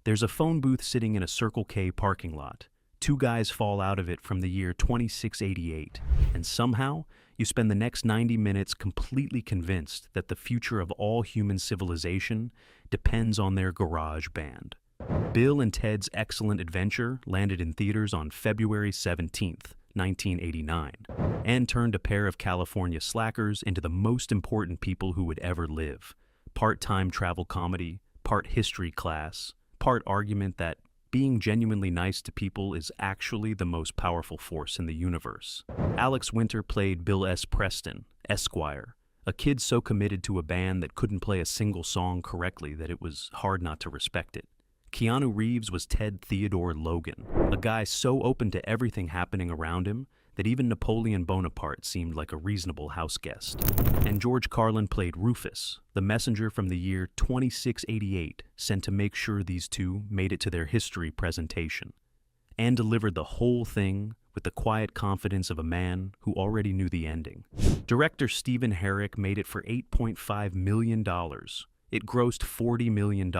There's a phone booth sitting in a Circle K parking lot. Two guys fall out of it from the year 2688, and somehow you spend the next 90 minutes completely convinced that the future of all human civilization depends on their garage band. Bill and Ted's Excellent Adventure landed in theaters on February 17th, 1989, and turned a pair of California slackers into the most important people who would ever live. Part-time travel comedy, part history class, part argument that being genuinely nice to people is actually the most powerful force in the universe. Alex Winter played Bill S. Preston, Esquire, a kid so committed to a band that couldn't play a single song correctly that it was hard not to respect it. Keanu Reeves was Ted Theodore Logan, a guy so open to everything happening around him that even Napoleon Bonaparte seemed like a reasonable houseguest. And George Carlin played Rufus, the messenger from the year 2688, sent to make sure these two made it to their history presentation, and delivered the whole thing with the quiet confidence of a man who already knew the ending. Director Stephen Herrick made it for $8.5 million. It grossed $40 million.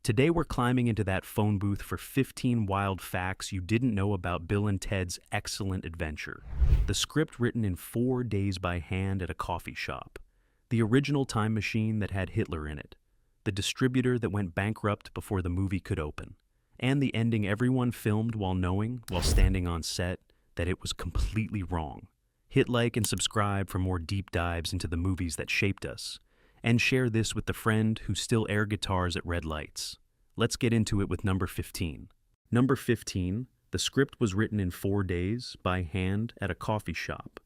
Today we're climbing into that phone booth for 15 wild facts you didn't know about Bill and Ted's Excellent Adventure. The script written in 4 days by hand at a coffee shop. The original time machine that had Hitler in it. The distributor that went bankrupt before the movie could open. And the ending everyone filmed while knowing, while standing on set, that it was completely wrong. Hit like and subscribe for more deep dives into the movies that shaped us. And share this with the friend who still air guitars at red lights. Let's get into it with number 15. Number 15, the script was written in 4 days, by hand, at a coffee shop.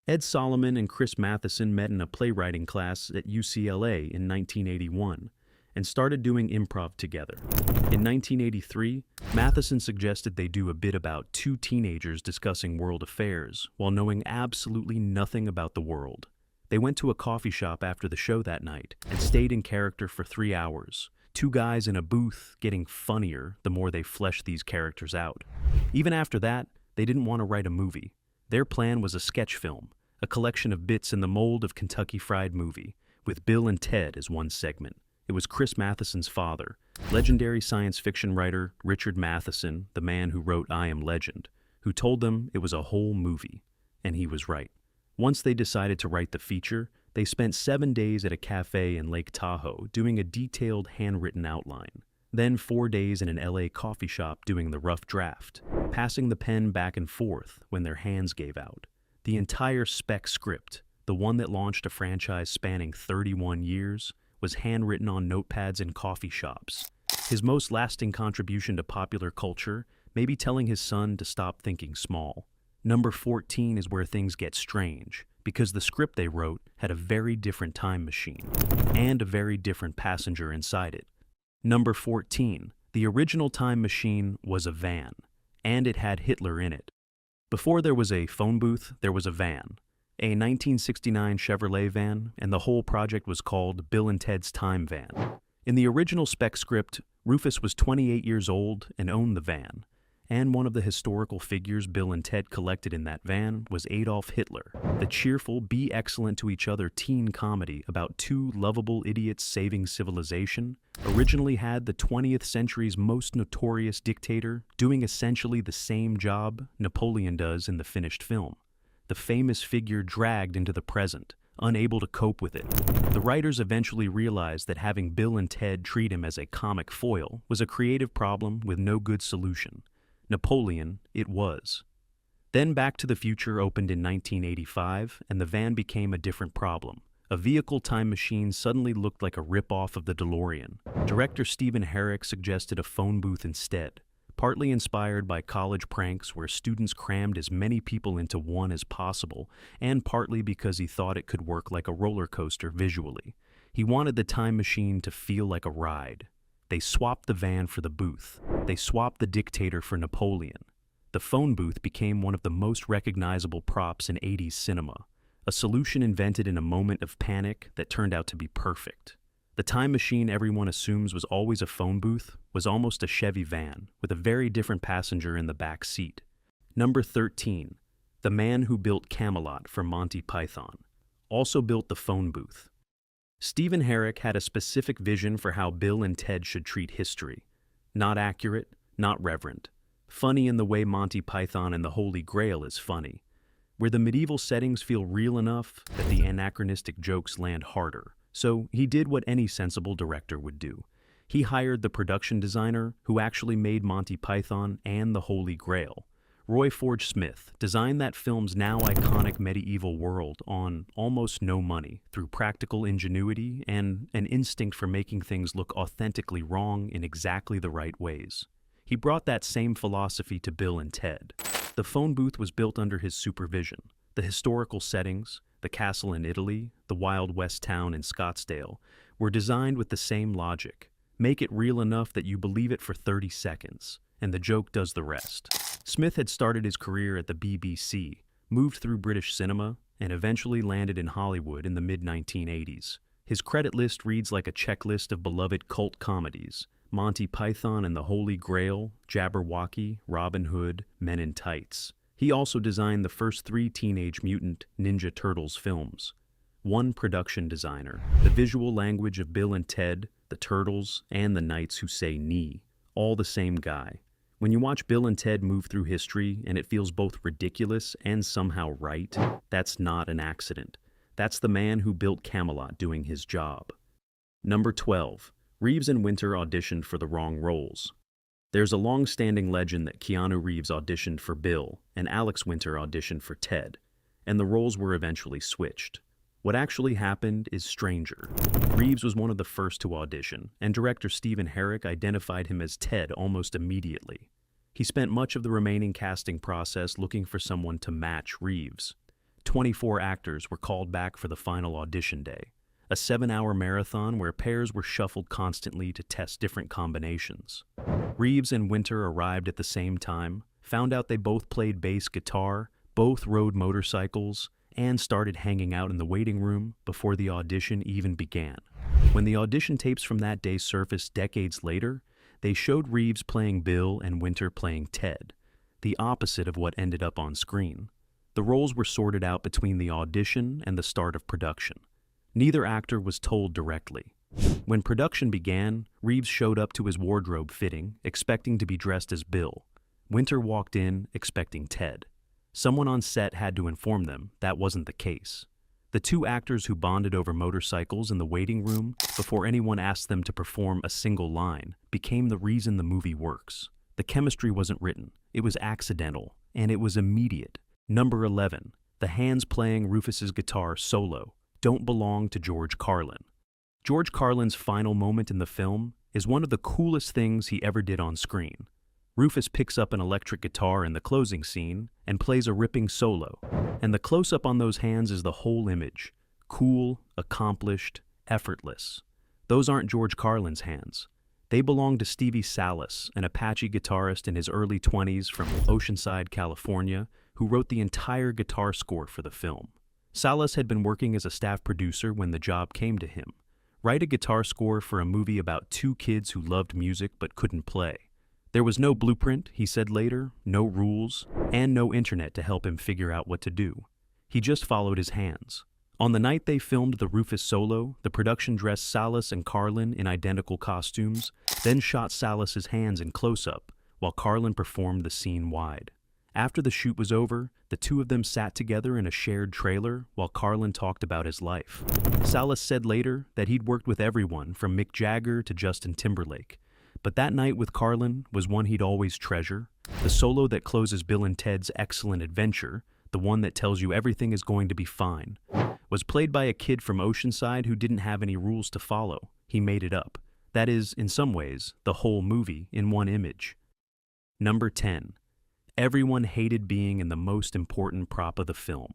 Ed Solomon and Chris Matheson met in a playwriting class at UCLA in 1981 and started doing improv together. In 1983, Matheson suggested they do a bit about two teenagers discussing world affairs while knowing absolutely nothing about the world. They went to a coffee shop after the show that night and stayed in character for 3 hours. Two guys in a booth getting funnier the more they fleshed these characters out. Even after that, they didn't want to write a movie. Their plan was a sketch film, a collection of bits in the mold of Kentucky Fried Movie, with Bill and Ted as one segment. It was Chris Matheson's father, legendary science fiction writer Richard Matheson, the man who wrote I Am Legend, who told them it was a whole movie. And he was right. Once they decided to write the feature, they spent 7 days at a cafe in Lake Tahoe doing a detailed handwritten outline. Then 4 days in an LA coffee shop doing the rough draft, passing the pen back and forth when their hands gave out. The entire spec script, the one that launched a franchise spanning 31 years, was handwritten on notepads in coffee shops. His most lasting contribution to popular culture may be telling his son to stop thinking small. Number 14 is where things get strange, because the script they wrote had a very different time machine, and a very different passenger inside it. Number 14, the original time machine was a van, and it had Hitler in it. Before there was a phone booth, there was a van, a 1969 Chevrolet van, and the whole project was called Bill and Ted's Time Van. In the original spec script, Rufus was 28 years old and owned the van. And one of the historical figures Bill and Ted collected in that van was Adolf Hitler, the cheerful, be excellent to each other teen comedy about two lovable idiots saving civilization, originally had the 20th century's most notorious dictator doing essentially the same job Napoleon does in the finished film. The famous figure dragged into the present, unable to cope with it. The writers eventually realized that having Bill and Ted treat him as a comic foil was a creative problem with no good solution. Napoleon, it was. Then Back to the Future opened in 1985, and the van became a different problem. A vehicle time machine suddenly looked like a rip-off of the DeLorean. Director Stephen Herrick suggested a phone booth instead, partly inspired by college pranks where students crammed as many people into one as possible, and partly because he thought it could work like a roller coaster visually. He wanted the time machine to feel like a ride. They swapped the van for the booth. They swapped the dictator for Napoleon. The phone booth became one of the most recognizable props in 80s cinema, a solution invented in a moment of panic that turned out to be perfect. The time machine everyone assumes was always a phone booth was almost a Chevy van with a very different passenger in the back seat. Number 13, the man who built Camelot for Monty Python, also built the phone booth. Stephen Herrick had a specific vision for how Bill and Ted should treat history, Not accurate, not reverent. Funny in the way Monty Python and the Holy Grail is funny, where the medieval settings feel real enough that the anachronistic jokes land harder. So he did what any sensible director would do. He hired the production designer who actually made Monty Python and the Holy Grail. Roy Forge Smith designed that film's now iconic medieval world on almost no money through practical ingenuity and an instinct for making things look authentically wrong in exactly the right ways. He brought that same philosophy to Bill and Ted. The phone booth was built under his supervision. The historical settings, the castle in Italy, the Wild West town in Scottsdale, were designed with the same logic. Make it real enough that you believe it for 30 seconds, and the joke does the rest. Smith had started his career at the BBC, moved through British cinema, and eventually landed in Hollywood in the mid-1980s. His credit list reads like a checklist of beloved cult comedies: Monty Python and the Holy Grail, Jabberwocky, Robin Hood, Men in Tights. He also designed the first 3 Teenage Mutant Ninja Turtles films. One production designer, the visual language of Bill and Ted, the Turtles, and the Knights Who Say Knee. All the same guy. When you watch Bill and Ted move through history and it feels both ridiculous and somehow right, that's not an accident. That's the man who built Camelot doing his job. Number 12. Reeves and Winter auditioned for the wrong roles. There's a long-standing legend that Keanu Reeves auditioned for Bill and Alex Winter auditioned for Ted, and the roles were eventually switched. What actually happened is stranger. Reeves was one of the first to audition, and director Stephen Herrick identified him as Ted almost immediately. He spent much of the remaining casting process looking for someone to match Reeves. 24 actors were called back for the final audition day, a 7-hour marathon where pairs were shuffled constantly to test different combinations. Reeves and Winter arrived at the same time, found out they both played bass guitar, both rode motorcycles, and started hanging out in the waiting room before the audition even began. When the audition tapes from that day surfaced decades later, they showed Reeves playing Bill and Winter playing Ted, the opposite of what ended up on screen. The roles were sorted out between the audition and the start of production. Neither actor was told directly. When production began, Reeves showed up to his wardrobe fitting, expecting to be dressed as Bill. Winter walked in, expecting Ted. Someone on set had to inform them that wasn't the case. The 2 actors who bonded over motorcycles in the waiting room before anyone asked them to perform a single line became the reason the movie works. The chemistry wasn't written, it was accidental, and it was immediate. Number 11. The hands playing Rufus's guitar solo don't belong to George Carlin. George Carlin's final moment in the film is one of the coolest things he ever did on screen. Rufus picks up an electric guitar in the closing scene and plays a ripping solo, and the close-up on those hands is the whole image. Cool, accomplished, effortless. Those aren't George Carlin's hands. They belong to Stevie Salas, an Apache guitarist in his early 20s from Oceanside, California, who wrote the entire guitar score for the film. Salas had been working as a staff producer when the job came to him. Write a guitar score for a movie about 2 kids who loved music but couldn't play. There was no blueprint, he said later, no rules, and no internet to help him figure out what to do. He just followed his hands. On the night they filmed the Rufus solo, the production dressed Salas and Carlin in identical costumes, then shot Salas's hands in close-up, while Carlin performed the scene wide. After the shoot was over, the 2 of them sat together in a shared trailer while Carlin talked about his life. Salas said later that he'd worked with everyone from Mick Jagger to Justin Timberlake. But that night with Carlin was one he'd always treasure. The solo that closes Bill and Ted's excellent adventure, the one that tells you everything is going to be fine, was played by a kid from Oceanside who didn't have any rules to follow. He made it up. That is, in some ways, the whole movie in one image. Number 10. Everyone hated being in the most important prop of the film.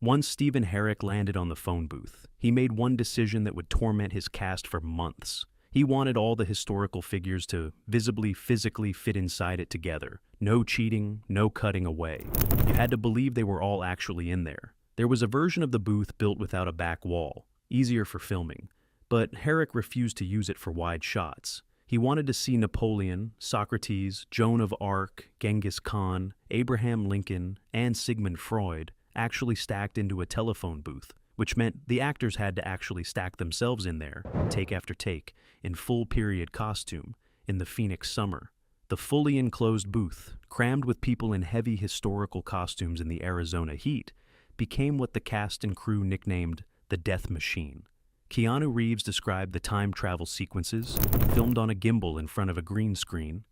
Once Stephen Herrick landed on the phone booth, he made one decision that would torment his cast for months. He wanted all the historical figures to visibly, physically fit inside it together. No cheating, no cutting away. You had to believe they were all actually in there. There was a version of the booth built without a back wall, easier for filming, but Herrick refused to use it for wide shots. He wanted to see Napoleon, Socrates, Joan of Arc, Genghis Khan, Abraham Lincoln, and Sigmund Freud actually stacked into a telephone booth, which meant the actors had to actually stack themselves in there, take after take, in full period costume, in the Phoenix summer. The fully enclosed booth, crammed with people in heavy historical costumes in the Arizona heat, became what the cast and crew nicknamed the Death Machine. Keanu Reeves described the time travel sequences, filmed on a gimbal in front of a green screen,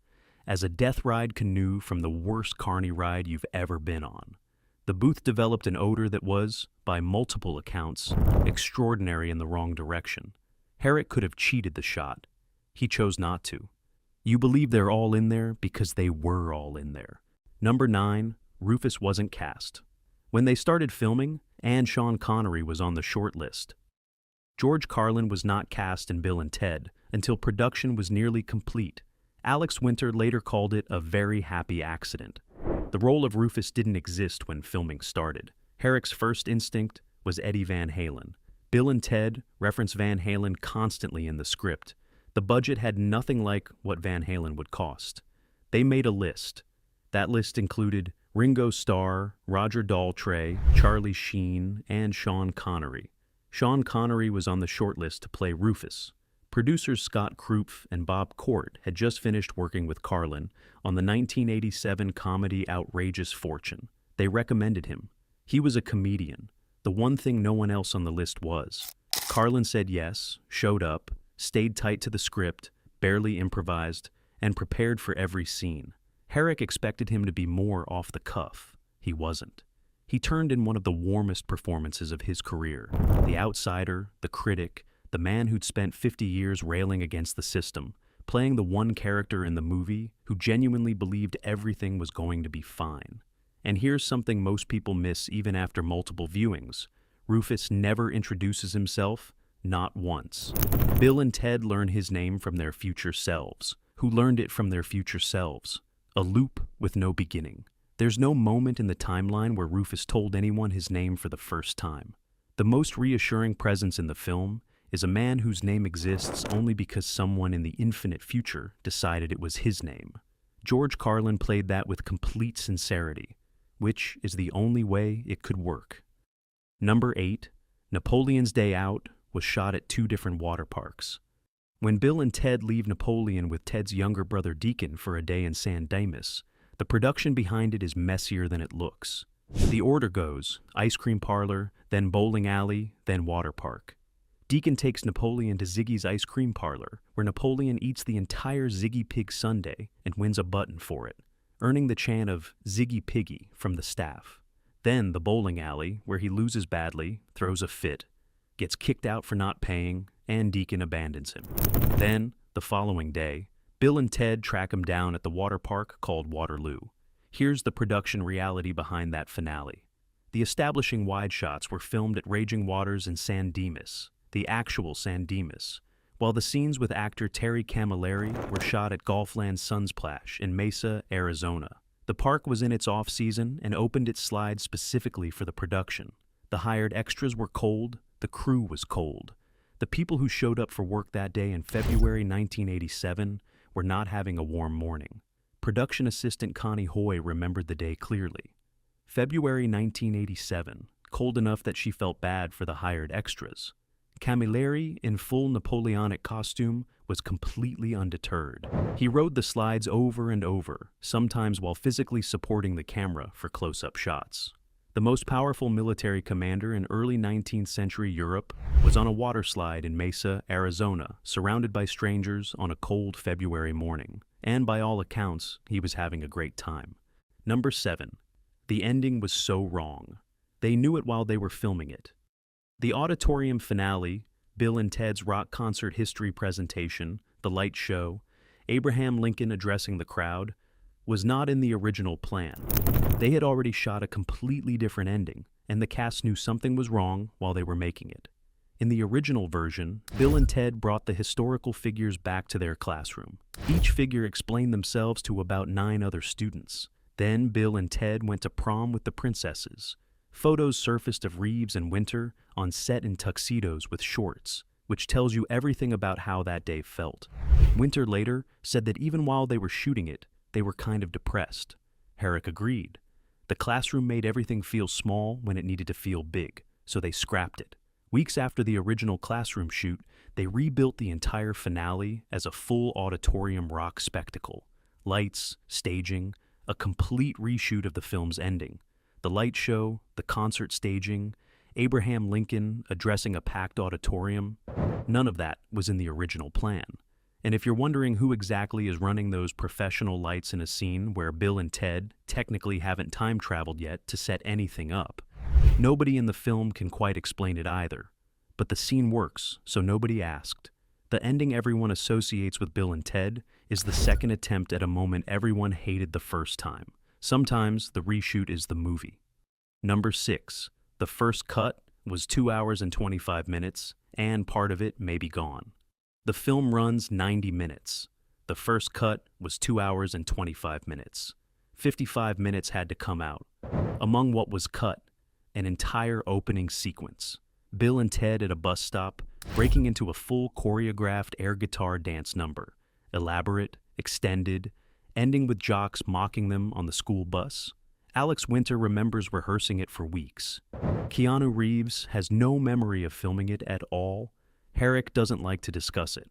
as a death ride canoe from the worst carny ride you've ever been on. The booth developed an odor that was, by multiple accounts, extraordinary in the wrong direction. Herrick could have cheated the shot. He chose not to. You believe they're all in there because they were all in there. Number 9, Rufus wasn't cast. When they started filming, Sean Connery was on the short list. George Carlin was not cast in Bill and Ted until production was nearly complete. Alex Winter later called it a very happy accident. The role of Rufus didn't exist when filming started. Herrick's first instinct was Eddie Van Halen. Bill and Ted reference Van Halen constantly in the script. The budget had nothing like what Van Halen would cost. They made a list. That list included Ringo Starr, Roger Daltrey, Charlie Sheen, and Sean Connery. Sean Connery was on the shortlist to play Rufus. Producers Scott Krupf and Bob Court had just finished working with Carlin on the 1987 comedy Outrageous Fortune. They recommended him. He was a comedian, the one thing no one else on the list was. Carlin said yes, showed up, stayed tight to the script, barely improvised, and prepared for every scene. Herrick expected him to be more off the cuff. He wasn't. He turned in one of the warmest performances of his career. The outsider, the critic, the man who'd spent 50 years railing against the system, playing the one character in the movie who genuinely believed everything was going to be fine. And here's something most people miss even after multiple viewings. Rufus never introduces himself, not once. Bill and Ted learn his name from their future selves, who learned it from their future selves. A loop with no beginning. There's no moment in the timeline where Rufus told anyone his name for the first time. The most reassuring presence in the film is a man whose name exists only because someone in the infinite future decided it was his name. George Carlin played that with complete sincerity, which is the only way it could work. Number 8, Napoleon's Day Out was shot at 2 different water parks. When Bill and Ted leave Napoleon with Ted's younger brother Deacon for a day in San Dimas, the production behind it is messier than it looks. The order goes ice cream parlor, then bowling alley, then water park. Deacon takes Napoleon to Ziggy's ice cream parlor, where Napoleon eats the entire Ziggy Pig sundae and wins a button for it, earning the chant of Ziggy Piggy from the staff. Then the bowling alley, where he loses badly, throws a fit, gets kicked out for not paying, and Deacon abandons him. Then, the following day, Bill and Ted track him down at the water park called Waterloo. Here's the production reality behind that finale. The establishing wide shots were filmed at Raging Waters in San Dimas, the actual San Dimas, while the scenes with actor Terry Camilleri were shot at Golfland Sunsplash in Mesa, Arizona. The park was in its off-season and opened its slides specifically for the production. The hired extras were cold, the crew was cold. The people who showed up for work that day in February 1987 were not having a warm morning. Production assistant Connie Hoy remembered the day clearly. February 1987, cold enough that she felt bad for the hired extras. Camilleri, in full Napoleonic costume, was completely undeterred. He rode the slides over and over, sometimes while physically supporting the camera for close-up shots. The most powerful military commander in early 19th century Europe was on a water slide in Mesa, Arizona, surrounded by strangers on a cold February morning. And by all accounts, he was having a great time. Number 7. The ending was so wrong. They knew it while they were filming it. The auditorium finale, Bill and Ted's rock concert history presentation, the light show, Abraham Lincoln addressing the crowd, was not in the original plan. They had already shot a completely different ending, and the cast knew something was wrong while they were making it. In the original version, Bill and Ted brought the historical figures back to their classroom. Each figure explained themselves to about 9 other students. Then Bill and Ted went to prom with the princesses. Photos surfaced of Reeves and Winter on set in tuxedos with shorts, which tells you everything about how that day felt. Winter later said that even while they were shooting it, they were kind of depressed. Herrick agreed. The classroom made everything feel small when it needed to feel big, so they scrapped it. Weeks after the original classroom shoot, they rebuilt the entire finale as a full auditorium rock spectacle. Lights, staging, a complete reshoot of the film's ending. The light show, the concert staging, Abraham Lincoln addressing a packed auditorium, none of that was in the original plan. And if you're wondering who exactly is running those professional lights in a scene where Bill and Ted technically haven't time traveled yet to set anything up, nobody in the film can quite explain it either. But the scene works, so nobody asked. The ending everyone associates with Bill and Ted is the second attempt at a moment everyone hated the first time. Sometimes the reshoot is the movie. Number 6. The first cut was 2 hours and 25 minutes, and part of it may be gone. The film runs 90 minutes. The first cut was 2 hours and 25 minutes. 55 minutes had to come out. Among what was cut, an entire opening sequence. Bill and Ted at a bus stop, breaking into a full choreographed air guitar dance number. Elaborate, extended, ending with jocks mocking them on the school bus. Alex Winter remembers rehearsing it for weeks. Keanu Reeves has no memory of filming it at all. Herrick doesn't like to discuss it.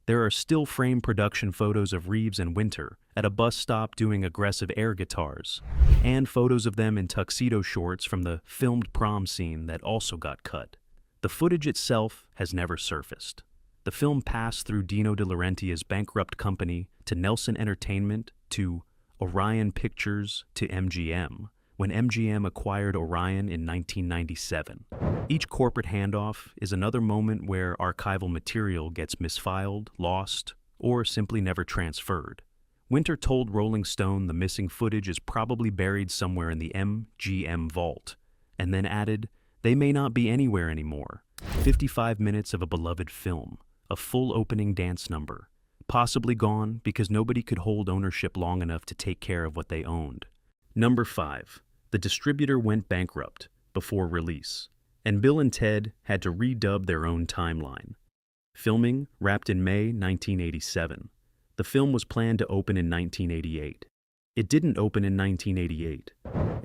There are still frame production photos of Reeves and Winter at a bus stop doing aggressive air guitars, and photos of them in tuxedo shorts from the filmed prom scene that also got cut. The footage itself has never surfaced. The film passed through Dino De Laurentiis's bankrupt company to Nelson Entertainment to Orion Pictures to MGM, when MGM acquired Orion in 1997. Each corporate handoff is another moment where archival material gets misfiled, lost, or simply never transferred. Winter told Rolling Stone the missing footage is probably buried somewhere in the MGM vault, and then added, "They may not be anywhere anymore." 55 minutes of a beloved film, a full opening dance number, possibly gone because nobody could hold ownership long enough to take care of what they owned. Number 5. The distributor went bankrupt before release, and Bill and Ted had to redub their own timeline. Filming wrapped in May 1987. The film was planned to open in 1988. It didn't open in 1988,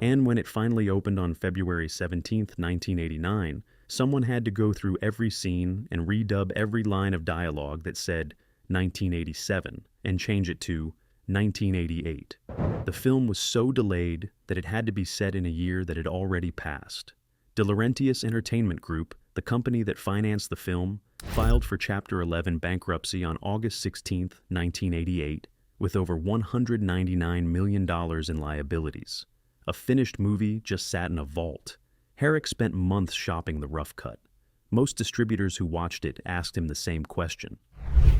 and when it finally opened on February 17, 1989, someone had to go through every scene and redub every line of dialogue that said 1987 and change it to 1988. The film was so delayed that it had to be set in a year that had already passed. De Laurentiis Entertainment Group, the company that financed the film, filed for Chapter 11 bankruptcy on August 16, 1988, with over $199 million in liabilities. A finished movie just sat in a vault. Herrick spent months shopping the rough cut. Most distributors who watched it asked him the same question.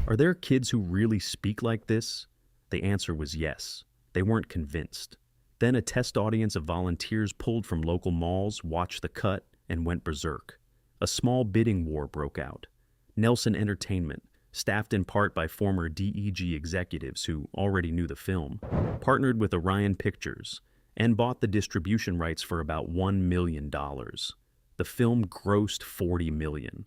Are there kids who really speak like this? The answer was yes. They weren't convinced. Then a test audience of volunteers pulled from local malls watched the cut and went berserk. A small bidding war broke out. Nelson Entertainment, staffed in part by former DEG executives who already knew the film, partnered with Orion Pictures and bought the distribution rights for about $1 million. The film grossed $40 million,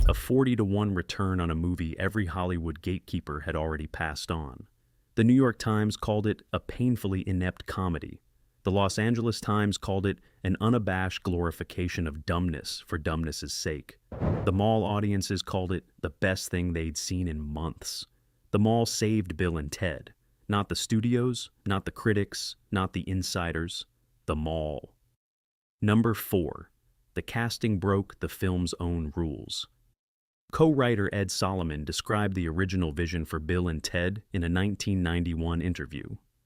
a 40-to-1 return on a movie every Hollywood gatekeeper had already passed on. The New York Times called it a painfully inept comedy. The Los Angeles Times called it an unabashed glorification of dumbness for dumbness's sake. The mall audiences called it the best thing they'd seen in months. The mall saved Bill and Ted. Not the studios, not the critics, not the insiders. The mall. Number 4. The casting broke the film's own rules. Co-writer Ed Solomon described the original vision for Bill and Ted in a 1991 interview.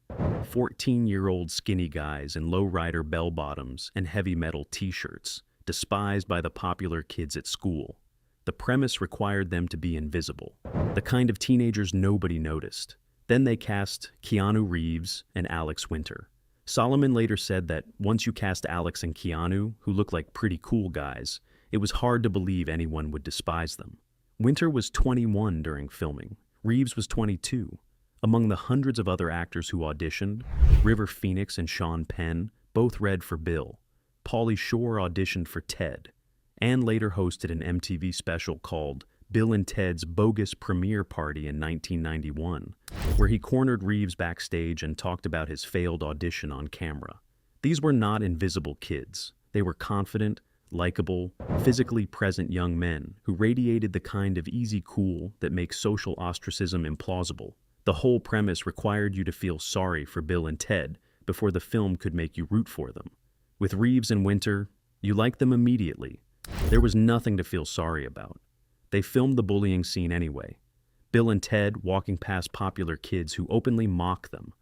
14-year-old skinny guys in low-rider bell-bottoms and heavy metal t-shirts, despised by the popular kids at school. The premise required them to be invisible, the kind of teenagers nobody noticed. Then they cast Keanu Reeves and Alex Winter. Solomon later said that once you cast Alex and Keanu, who look like pretty cool guys, it was hard to believe anyone would despise them. Winter was 21 during filming. Reeves was 22. Among the hundreds of other actors who auditioned, River Phoenix and Sean Penn both read for Bill. Pauly Shore auditioned for Ted, and later hosted an MTV special called Bill and Ted's Bogus Premiere Party in 1991, where he cornered Reeves backstage and talked about his failed audition on camera. These were not invisible kids. They were confident, likable, physically present young men who radiated the kind of easy cool that makes social ostracism implausible. The whole premise required you to feel sorry for Bill and Ted before the film could make you root for them. With Reeves and Winter, you liked them immediately. There was nothing to feel sorry about. They filmed the bullying scene anyway. Bill and Ted walking past popular kids who openly mock them,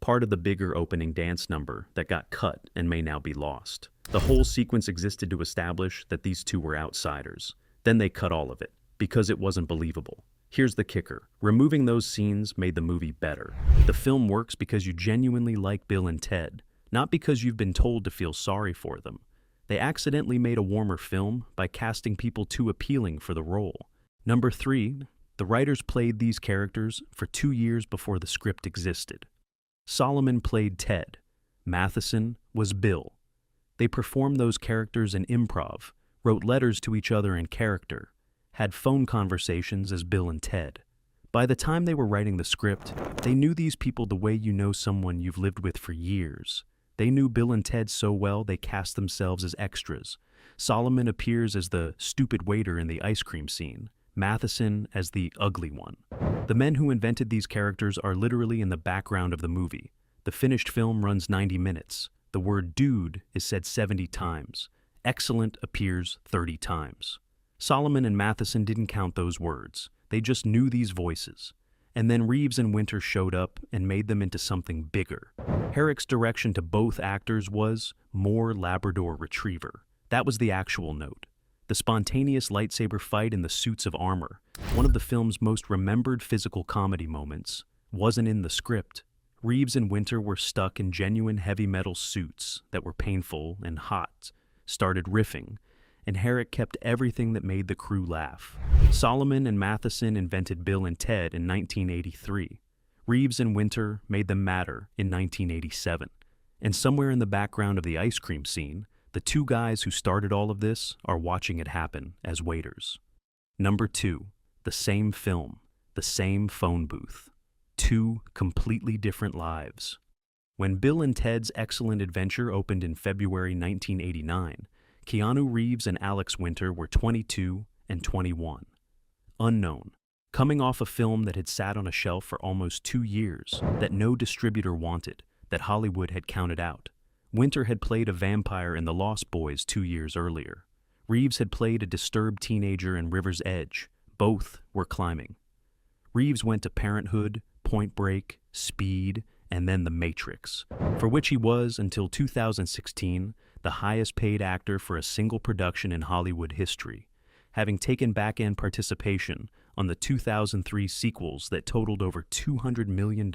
part of the bigger opening dance number that got cut and may now be lost. The whole sequence existed to establish that these two were outsiders. Then they cut all of it, because it wasn't believable. Here's the kicker. Removing those scenes made the movie better. The film works because you genuinely like Bill and Ted, not because you've been told to feel sorry for them. They accidentally made a warmer film by casting people too appealing for the role. Number 3, the writers played these characters for 2 years before the script existed. Solomon played Ted. Matheson was Bill. They performed those characters in improv, wrote letters to each other in character, had phone conversations as Bill and Ted. By the time they were writing the script, they knew these people the way you know someone you've lived with for years. They knew Bill and Ted so well they cast themselves as extras. Solomon appears as the stupid waiter in the ice cream scene, Matheson as the ugly one. The men who invented these characters are literally in the background of the movie. The finished film runs 90 minutes. The word dude is said 70 times. Excellent appears 30 times. Solomon and Matheson didn't count those words. They just knew these voices. And then Reeves and Winter showed up and made them into something bigger. Herrick's direction to both actors was more Labrador Retriever. That was the actual note. The spontaneous lightsaber fight in the suits of armor, one of the film's most remembered physical comedy moments, wasn't in the script. Reeves and Winter were stuck in genuine heavy metal suits that were painful and hot, started riffing, and Herrick kept everything that made the crew laugh. Solomon and Matheson invented Bill and Ted in 1983. Reeves and Winter made them matter in 1987. And somewhere in the background of the ice cream scene, the two guys who started all of this are watching it happen as waiters. Number 2, the same film, the same phone booth. 2 completely different lives. When Bill and Ted's Excellent Adventure opened in February 1989, Keanu Reeves and Alex Winter were 22 and 21. Unknown. Coming off a film that had sat on a shelf for almost 2 years, that no distributor wanted, that Hollywood had counted out. Winter had played a vampire in The Lost Boys 2 years earlier. Reeves had played a disturbed teenager in River's Edge. Both were climbing. Reeves went to Parenthood, Point Break, Speed, and then The Matrix, for which he was, until 2016, the highest-paid actor for a single production in Hollywood history, having taken back-end participation on the 2003 sequels that totaled over $200 million.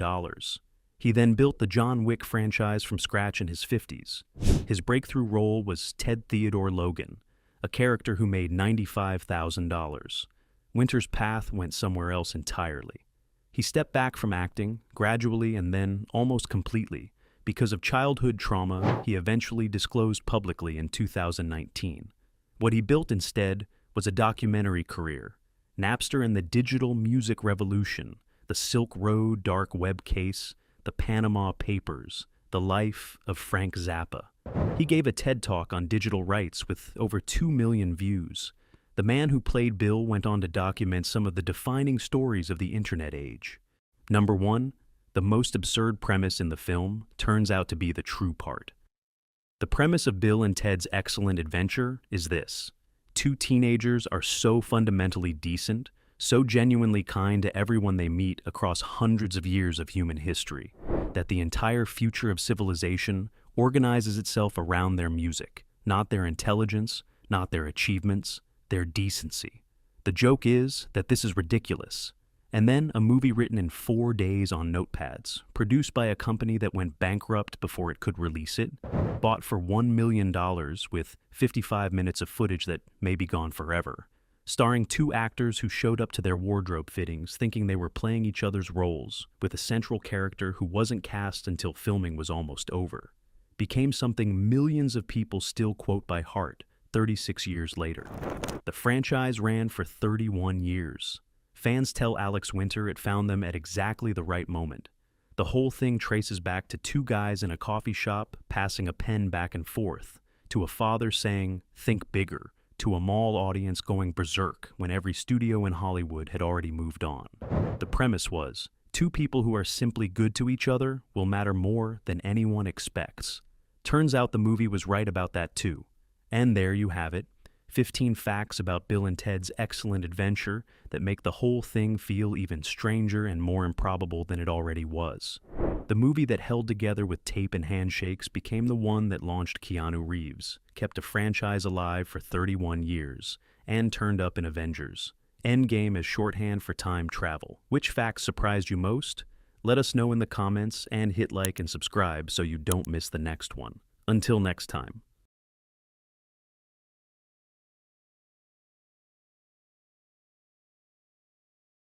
He then built the John Wick franchise from scratch in his 50s. His breakthrough role was Ted Theodore Logan, a character who made $95,000. Winter's path went somewhere else entirely. He stepped back from acting, gradually and then almost completely. Because of childhood trauma, he eventually disclosed publicly in 2019. What he built instead was a documentary career. Napster and the digital music revolution, the Silk Road dark web case, the Panama Papers, the life of Frank Zappa. He gave a TED Talk on digital rights with over 2 million views. The man who played Bill went on to document some of the defining stories of the internet age. Number 1, the most absurd premise in the film turns out to be the true part. The premise of Bill and Ted's Excellent Adventure is this. 2 teenagers are so fundamentally decent, so genuinely kind to everyone they meet across hundreds of years of human history, that the entire future of civilization organizes itself around their music, not their intelligence, not their achievements, their decency. The joke is that this is ridiculous. And then a movie written in 4 days on notepads, produced by a company that went bankrupt before it could release it, bought for $1 million with 55 minutes of footage that may be gone forever, starring 2 actors who showed up to their wardrobe fittings thinking they were playing each other's roles, with a central character who wasn't cast until filming was almost over, became something millions of people still quote by heart 36 years later. The franchise ran for 31 years. Fans tell Alex Winter it found them at exactly the right moment. The whole thing traces back to 2 guys in a coffee shop passing a pen back and forth, to a father saying, "Think bigger," to a mall audience going berserk when every studio in Hollywood had already moved on. The premise was, two people who are simply good to each other will matter more than anyone expects. Turns out the movie was right about that too. And there you have it, 15 facts about Bill and Ted's excellent adventure that make the whole thing feel even stranger and more improbable than it already was. The movie that held together with tape and handshakes became the one that launched Keanu Reeves, kept a franchise alive for 31 years, and turned up in Avengers. Endgame is shorthand for time travel. Which facts surprised you most? Let us know in the comments and hit like and subscribe so you don't miss the next one. Until next time.